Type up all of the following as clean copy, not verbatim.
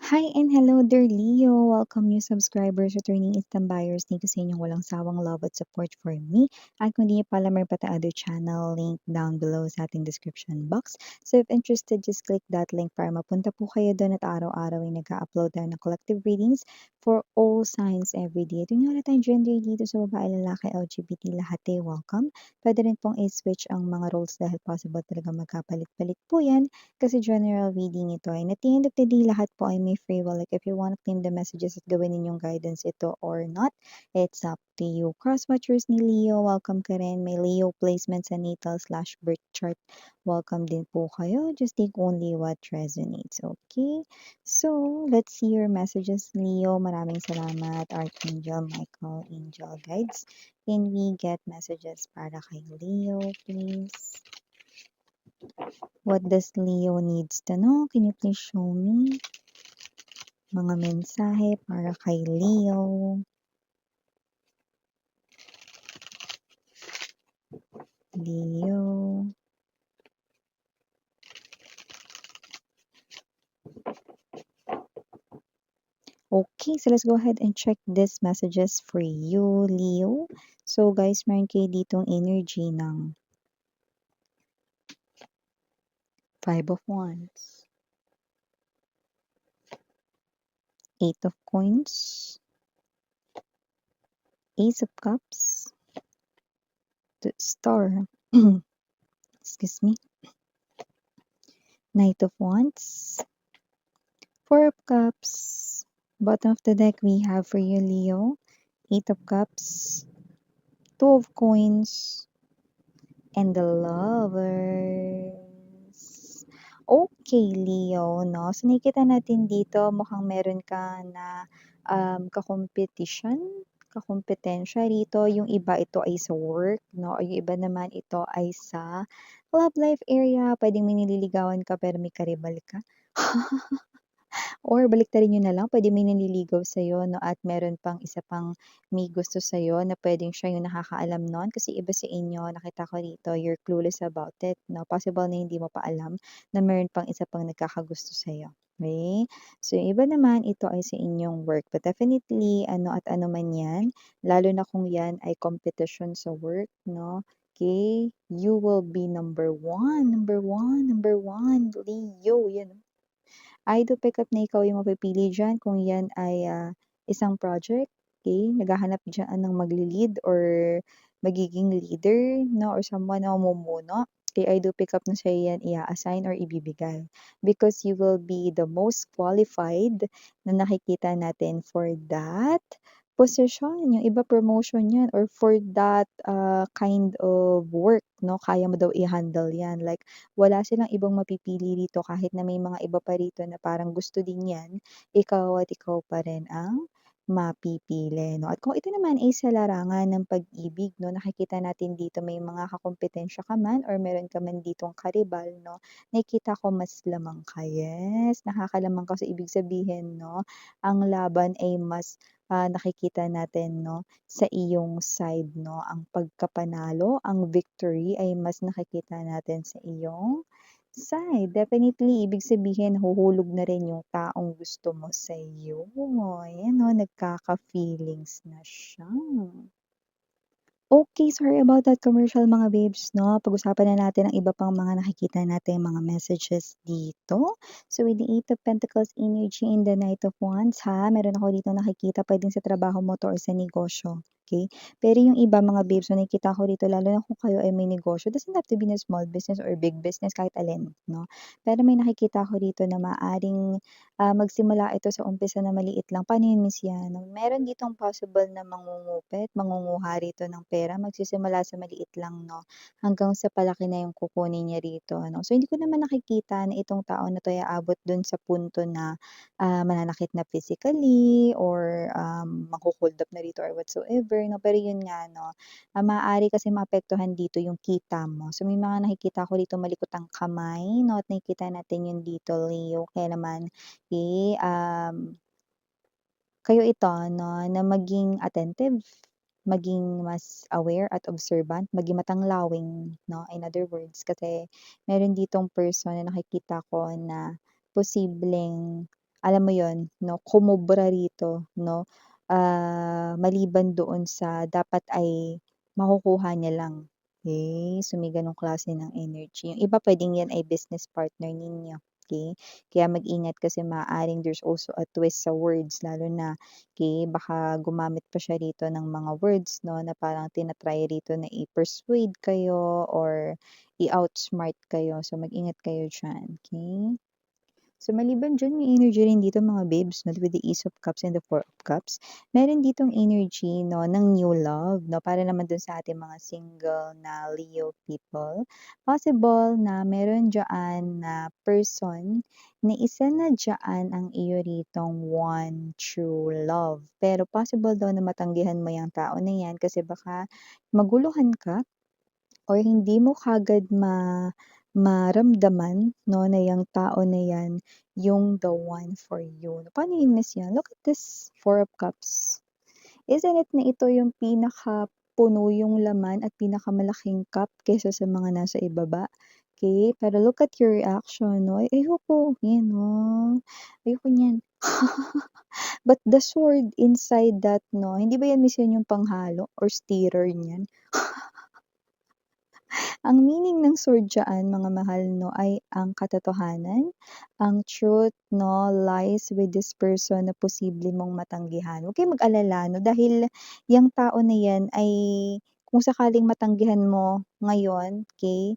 Hi and hello dear Leo! Welcome new subscribers, returning instant buyers. Thank you sa inyong walang sawang love at support for me. At kung di niyo pa alam, meron pa tayong other channel, link down below sa ating description box. So if interested, just click that link para mapunta po kayo doon at araw-araw ay nag-upload tayo ng collective readings for all signs every day. Ito nga na tayong gender dito sa babae, lalaki, LGBT, lahat ay welcome. Pwede rin pong i-switch ang mga roles dahil possible talaga magkapalit-palit po yan kasi general reading ito ay at the end of the day, lahat po ay may free will. Like if you want to claim the messages at gawin ninyong guidance ito or not, it's up to you. Cross watchers ni Leo, welcome ka rin. May Leo placement sa natal/birth chart. Welcome din po kayo. Just take only what resonates, okay? So, let's see your messages, Leo. Maraming salamat, Archangel Michael, Angel Guides. Can we get messages para kay Leo, please? What does Leo needs to know? Can you please show me? Mga mensahe para kay Leo. Leo. Okay, so let's go ahead and check these messages for you, Leo. So guys, meron kayo ditong energy ng Five of Wands, Eight of Coins, Ace of Cups, the Star, excuse me, Knight of Wands, Four of Cups. Bottom of the deck we have for you, Leo, Eight of Cups, Two of Coins, and the Lovers. Okay, Leo, no? So, nakikita natin dito, mukhang meron ka na kakompetensya rito. Yung iba ito ay sa work, no? O yung iba naman ito ay sa love life area. Pwedeng may nililigawan ka pero may karibal ka. Or baliktarin niyo na lang, pwede may nanliligaw sa'yo 'no, at meron pang isa pang may gusto sa'yo na puwedeng siya yung nakakaalam nun. Kasi iba sa inyo, nakita ko rito, you're clueless about it 'no. Possible na hindi mo pa alam na meron pang isa pang nagkakagusto sa'yo, okey? So, yung iba naman, ito ay sa inyong work. But definitely ano at ano man 'yan, lalo na kung 'yan ay competition sa work 'no, okey? You will be number one, number one, number one, Leo, 'yan. I do pick up na ikaw yung mapipili diyan kung yan ay, isang project, okey, naghahanap diyan ng magle-lead or magiging leader 'no, or someone na mamumuno, okey, I do pick up na sa'yo yan i-a-assign or ibibigay. Because you will be the most qualified na nakikita natin for that posisyon, yung iba promotion yan or for that, kind of work 'no, kaya mo daw i-handle yan. Like wala silang ibang mapipili rito kahit na may mga iba pa rito na parang gusto din 'yan, ikaw at ikaw pa rin ang mapipili 'no. At kung ito naman ay sa larangan ng pag-ibig 'no, nakikita natin dito may mga kakumpetensya ka man or meron ka man ditong karibal 'no, nakikita ko mas lamang ka, yes, nakakalamang ka. So ibig sabihin 'no, ang laban ay mas, nakikita natin 'no, sa iyong side 'no, ang pagkapanalo, ang victory ay mas nakikita natin sa iyong side. Definitely, ibig sabihin nahuhulog na rin yung taong gusto mo sa'yo. Ayan 'no, nagkaka-feelings na siya. Okay, sorry about that commercial mga babes 'no. Pag-usapan na natin ang iba pang mga nakikita nating mga messages dito. So with the Eight of Pentacles energy and the Knight of Wands ha, meron ako dito nakikita puwedeng sa trabaho mo 'to or sa negosyo, okay. Pero yung iba mga babes, so nakikita ko rito lalo na kung kayo ay may negosyo, doesn't have to be na small business or big business, kahit alin 'no. Pero may nakikita ako rito na maaaring, magsimula ito sa umpisa na maliit lang. Paano yun, Miss Yana? Meron ditong possible na mangungupit, mangunguha rito ng pera, magsisimula sa maliit lang 'no, hanggang sa palaki na yung kukunin niya rito ano. So hindi ko naman nakikita na itong tao na 'to ay aabot dun sa punto na, mananakit na physically or, magho-hold up na rito or whatsoever 'no. Pero yun nga 'no, maaari kasi maapektuhan dito yung kita mo. So may mga nakikita ko dito malikot ang kamay 'no, at nakikita natin yun dito, Leo. Kaya naman, kayo ito 'no, na maging attentive, maging mas aware at observant, maging matanglawing 'no, in other words. Kasi meron ditong person na nakikita ko na posibleng, alam mo yon 'no, kumobra rito 'no, maliban doon sa dapat ay makukuha niya lang. Okay, so may gano'ng klase ng energy. Yung iba puwedeng 'yan ay business partner ninyo, okay. Kaya mag-ingat kasi maaaring there's also a twist sa words lalo na, okay, baka gumamit pa siya rito ng mga words 'no, na parang rito na i-persuade kayo or i-outsmart kayo. So mag-ingat kayo diyan, okay. So maliban diyan may energy rin dito mga babes 'no, with the Ace of Cups and the Four of Cups. Meron ditong energy 'no ng new love 'no, para naman dun sa ating mga single na Leo people. Possible na meron diyaan na person na isa na diyaan ang iyo ritong one true love. Pero possible daw na matanggihan mo yang tao na yan kasi baka maguluhan ka or hindi mo kaagad maramdaman 'no, na yang tao na yan yung the one for you. Paano yun miss yan? Look at this Four of Cups. Isn't it na ito yung pinakapuno yung laman at pinakamalaking cup kaysa sa mga nasa ibaba? Okay, pero look at your reaction 'no, "Ay ayoko, yan 'no, ayoko niyan." But the sword inside that 'no, hindi ba yan miss yan yung panghalo or stirrer niyan? Ang meaning ng sword diyaan mga mahal 'no, ay ang katotohanan, ang truth 'no, lies with this person na posible mong matanggihan. Huwag kayong mag-alala 'no, dahil yang tao na yan ay kung sakaling matanggihan mo ngayon, okay,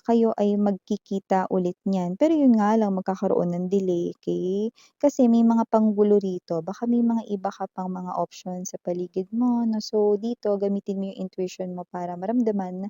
kayo ay magkikita ulit niyan. Pero yun nga lang magkakaroon ng delay, okay. Kasi may mga panggulo rito, baka may mga iba ka pang mga option sa paligid mo 'no. So dito gamitin mo yung intuition mo para maramdaman.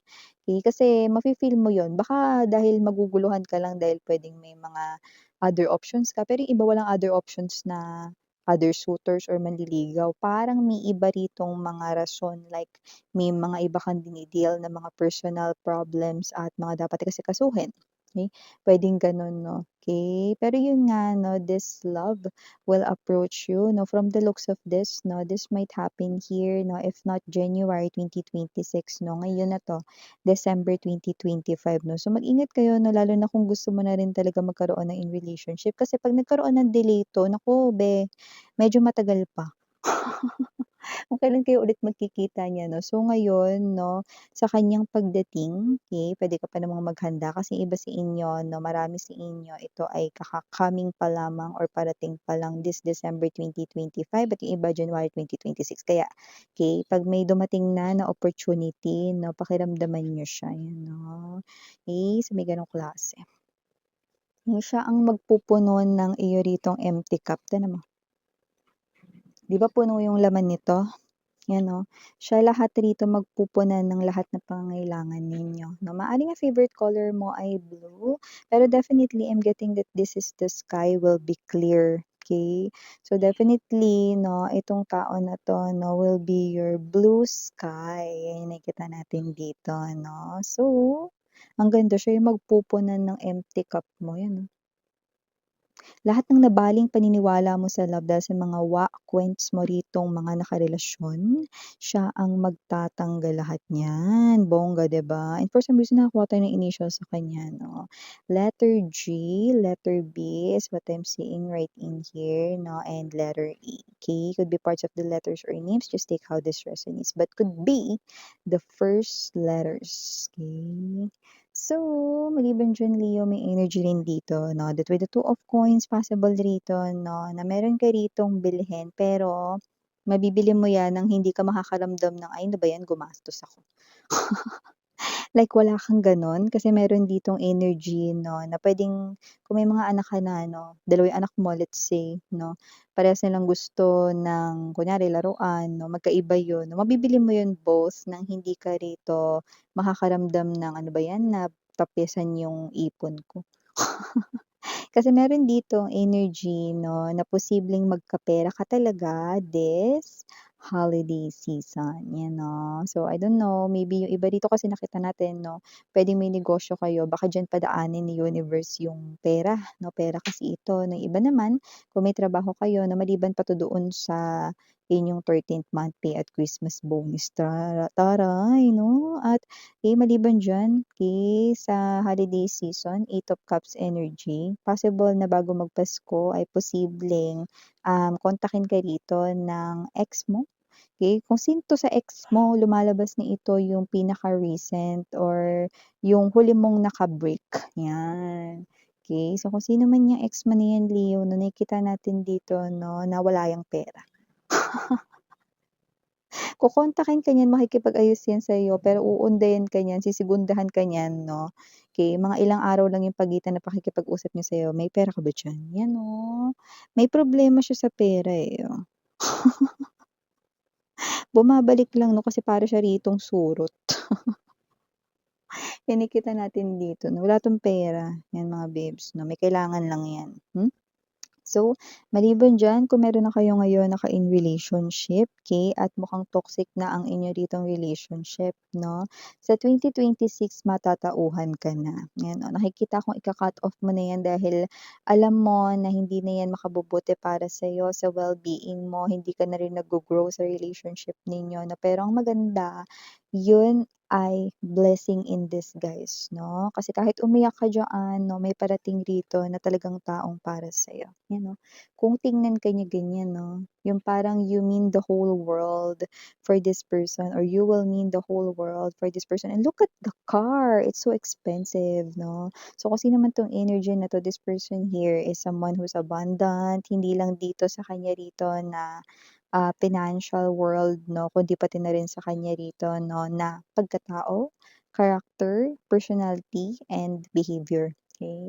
Kasi mafi-feel mo yun. Baka dahil maguguluhan ka lang dahil puwedeng may mga other options ka, pero yung iba walang other options na other suitors or manliligaw. Parang may iba ritong mga rason like may mga iba kang dini-deal na mga personal problems at mga dapat asikasuhin, okey? Puwedeng gano'n 'no, okey? Pero yun nga 'no, this love will approach you 'no, from the looks of this 'no, this might happen here 'no, if not January 2026 'no, ngayon na 'to. December 2025 'no. So mag-ingat kayo 'no, lalo na kung gusto mo na rin talaga magkaroon ng in relationship kasi 'pag nagkaroon ng delay 'to, naku be, medyo matagal pa. Kung kailan kayo ulit magkikita niyan 'no. So ngayon 'no, sa kanyang pagdating, okay, puwede ka pa namang maghanda kasi iba sa inyo 'no, marami sa inyo ito ay coming pa lamang or parating pa lang this December 2025 at yung iba January 2026. Kaya, okay, 'pag may dumating na opportunity 'no, pakiramdaman niyo siya, 'yan 'no. Okay, so may gano'ng klase. Yung siya ang magpupuno ng iyo ritong empty cup, tignan mo. 'Di ba puno yung laman nito? 'Yan 'no, siya lahat rito magpupunan ng lahat ng pangangailangan ninyo 'no. Maaaring ang favorite color mo ay blue, pero definitely I'm getting that this is the sky will be clear, okay. So definitely 'no, itong tao na 'to 'no, will be your blue sky, yan yung nakikita natin dito 'no. So, ang ganda siya yung magpupunan ng empty cup mo, 'yan oh. Lahat ng nabaling paniniwala mo sa love dahil sa mga quents mo ritong mga nakarelasyon, siya ang magtatanggal lahat niyan. Bongga, 'di ba? And for some reason nakakuha tayo ng initial sa kanya 'no. Letter G, letter B is what I'm seeing right in here 'no, and letter E, okay? Could be parts of the letters or names, just take how this resonates, but could be the first letters, okay? So, maliban diyan Leo, may energy rin dito 'no, that with the two of coins possible rito 'no, na meron ka ritong bilhin pero mabibili mo 'yan ng hindi ka makakaramdam ng, "Ay ano ba 'yan, gumastos ako." Like wala kang gano'n, kasi meron ditong energy 'no, na puwedeng kung may mga anak ka na 'no, dalawa yung anak mo let's say 'no, parehas nilang gusto ng kunyari laruan 'no, magkaiba yun, mabibili mo yun both nang hindi ka rito makakaramdam ng, "Ano ba 'yan, natapisan yung ipon ko." Kasi meron ditong energy 'no, na posibleng magkapera ka talaga this holiday season, 'yan 'no. So, I don't know, maybe yung iba dito kasi nakita natin 'no, puwedeng may negosyo kayo, baka diyan padaanin ni universe yung pera 'no, pera kasi ito. Ng iba naman, kung may trabaho kayo na maliban pa 'to doon sa Yun yung 13th month pay at Christmas bonus. Taray 'no? At, maliban diyan, sa holiday season, 8 of Cups energy, possible na bago magpasko ay posibleng, kontakin ka rito ng ex mo. Kung sino 'to sa ex mo, lumalabas na ito yung pinaka-recent or yung huli mong naka-break, 'yan. So kung sino man yang ex mo na 'yan, Leo, 'no, nakikita natin dito 'no, na wala yang pera. Kokontakin ka niyan, makikipag-ayos yan sa'yo, pero uundayin ka niyan, sisegundahan ka niyan 'no. Mga ilang araw lang yung pagitan na pakikipag-usap niya sa'yo, "May pera ka ba diyan?" 'Yan oh, may problema siya sa pera, oh. Bumabalik lang 'no, kasi para siya ritong surot. Yan nakikita natin dito 'no, wala 'tong pera, 'yan mga babes 'no, may kailangan lang 'yan, So, maliban diyan kung meron na kayo ngayon naka-in relationship, at mukhang toxic na ang inyo ditong relationship 'no, sa 2026 matatauhan ka na, 'yan oh, nakikita kong ika-cut off mo na 'yan dahil alam mo na hindi na 'yan makabubuti para sa'yo, sa well-being mo, hindi ka na rin naggo-grow sa relationship ninyo na pero ang maganda, yun ay blessing in disguise 'no, kasi kahit umiyak ka diyaan 'no, may parating rito na talagang taong para sa'yo, 'yan 'no. Kung tingnan ka niya ganyan 'no, yung parang you mean the whole world for this person or you will mean the whole world for this person and look at the car, it's so expensive 'no. So kung sino man 'tong energy na 'to, this person here is someone who's abundant, hindi lang dito sa kanya rito na financial world 'no, kundi pati na rin sa kanya rito 'no, na pagkatao, character, personality, and behavior,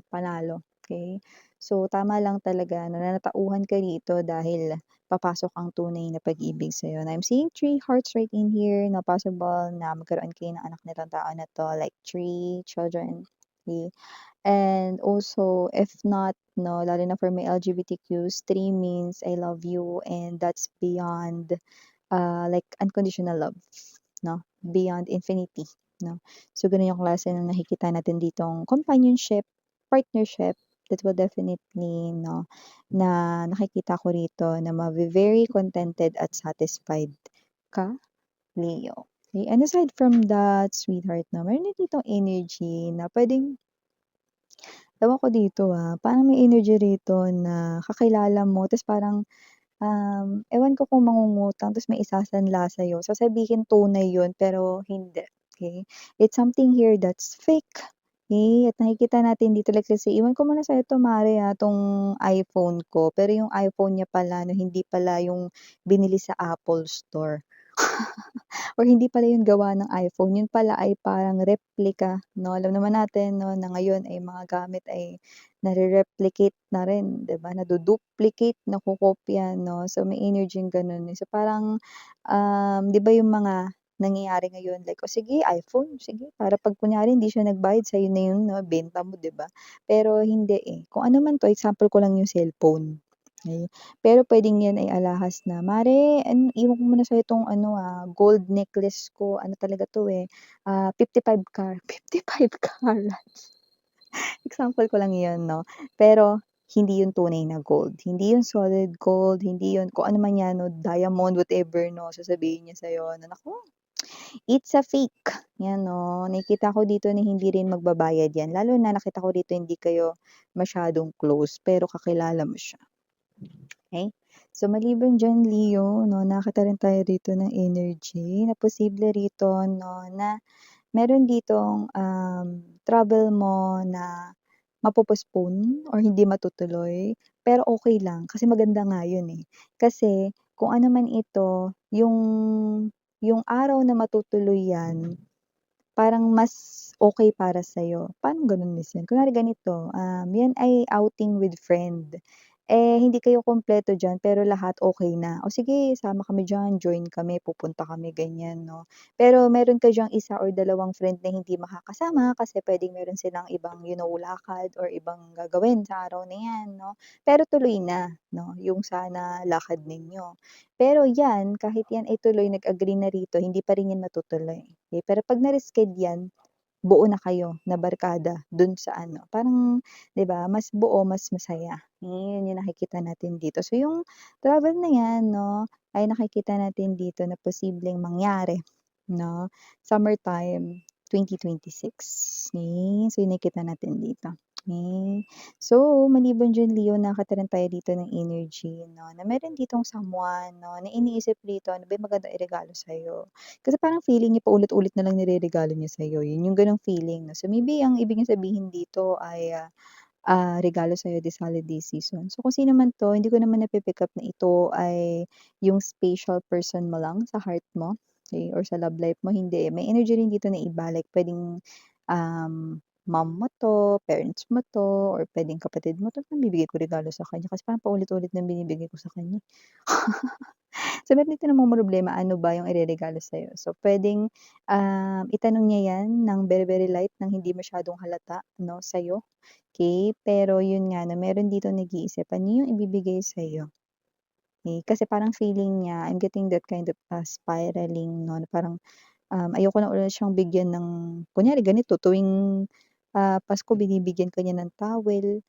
panalo, okey. So, tama lang talaga na natauhan ka rito dahil papasok ang tunay na pag-ibig sa'yo. And I'm seeing 3 hearts right in here na possible na magkaroon kayo ng anak nitong tao na 'to, like 3 children, okey. And also, if not 'no, lalo na for my LGBTQs, 3 means I love you and that's beyond, like unconditional love 'no, beyond infinity 'no. So, gano'n yung klase ng nakikita natin ditong companionship, partnership that will definitely 'no, na nakikita ko rito na very contented at satisfied ka, Leo. Okay, and aside from that, sweetheart 'no, meron din ditong energy na puwedeng ewan ko dito, parang may energy rito na kakilala mo ta's parang, ewan ko kung mangungutang ta's may isasanla sa'yo, sasabihin tunay yun pero hindi, okey? It's something here that's fake, okey? At nakikita natin dito like let's say, iwan ko muna sa'yo 'to mare, 'tong iPhone ko, pero yung iPhone niya pala 'no, hindi pala yung binili sa Apple Store. Or hindi pala yun gawa ng iPhone, yun pala ay parang replika 'no. Alam naman natin 'no na ngayon ay mga gamit ay nare-replicate na rin 'di ba, nadu-duplicate, nakokopya 'no. So may energy-ng gano'n, eh. So parang, 'di ba yung mga nangyayari ngayon like, "O sige iPhone, sige," para 'pag kunyari hindi siya nagbayad sa'yo na yun 'no, benta mo 'di ba. Pero hindi, kung ano man 'to, example ko lang yung cellphone, okey. Pero puwedeng 'yan ay alahas na, "Mare iwan ko muna sa'yo 'tong ano, gold necklace ko ano talaga 'to, 55 carats." Example ko lang 'yun 'no, pero hindi 'yun tunay na gold, hindi 'yun solid gold, hindi 'yun kung ano man 'yan 'no, diamond, whatever 'no, sasabihin niya sa'yo na naku, it's a fake, 'yan 'no. Nakikita ko dito na hindi rin magbabayad 'yan, lalo na nakita ko dito hindi kayo masyadong close, pero kakilala mo siya. Okay. So, maliban diyan Leo 'no, nakakita rin tayo rito ng energy na posible rito 'no, na meron ditong, travel mo na mapo-postpone or hindi matutuloy, pero okey lang kasi maganda nga yun, eh. Kasi kung ano man ito, yung araw na matutuloy yan parang mas okey para sa'yo. Paanong gano'n, Miss 'yan? Kunwari ganito, 'yan ay outing with friend, hindi kayo kumpleto diyan pero lahat okey na. "O sige sama kami diyan, join kami, pupunta kami," ganyan 'no. Pero meron ka diyang 1 or 2 friend na hindi makakasama kasi puwedeng meron silang ibang, lakad or ibang gagawin sa araw na 'yan 'no. Pero tuloy na 'no, yung sana lakad ninyo. Pero 'yan, kahit 'yan ay tuloy nag-agree na rito, hindi pa rin 'yan matutuloy. Pero 'pag na-resched 'yan, buo na kayo na barkada dun sa ano, parang 'di ba, mas buo, mas masaya. Yun yung nakikita natin dito. So yung travel na 'yan 'no, ay nakikita natin dito na posibleng mangyari 'no, summertime 2026. So yung nakikita natin dito, okey. So, maliban diyan Leo nakakita rin tayo dito ng energy 'no, na meron ditong someone 'no, na iniisip dito ano ba yung magandang iregalo sa'yo. Kasi parang feeling niya paulit-ulit na lang nireregalo niya sa'yo, yun yung gano'ng feeling 'no. So maybe ang ibig niyang sabihin dito ay, regalo sa'yo this holiday season. So kung sino man 'to, hindi ko naman napi-pick up na ito ay yung special person mo lang sa heart mo, okey, or sa love life mo, hindi. May energy rin dito na iba, like puwedeng, mom mo 'to, parents mo 'to, or puwedeng kapatid mo 'to, bibigay ko regalo sa kanya kasi parang paulit-ulit na binibigay ko sa kanya. So meron dito namomroblema, ano ba yung ireregalo sa'yo. So puwedeng, itanong niya 'yan ng very, very light ng hindi masyadong halata 'no, sa'yo. Okey, pero yun nga 'no, meron dito nag-iisip, ano yung ibibigay sa'yo? Eh, kasi parang feeling niya, I'm getting that kind of, spiraling 'no, na parang, ayoko na ulit siyang bigyan ng kunyari ganito tuwing, Pasko binibigyan ka niya ng towel,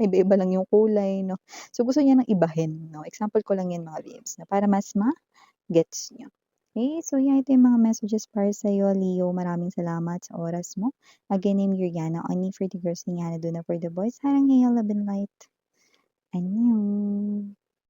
iba-iba lang yung kulay 'no. So gusto niya ng ibahin 'no, example ko lang yan mga babes na para mas ma-gets niyo. Okay, so yan ito yung mga messages para sa'yo Leo, maraming salamat sa oras mo. Again, I'm Yuriana, only for the girls, Liana, Duna for the boys. Sarang hayo, love and light. Annyeong.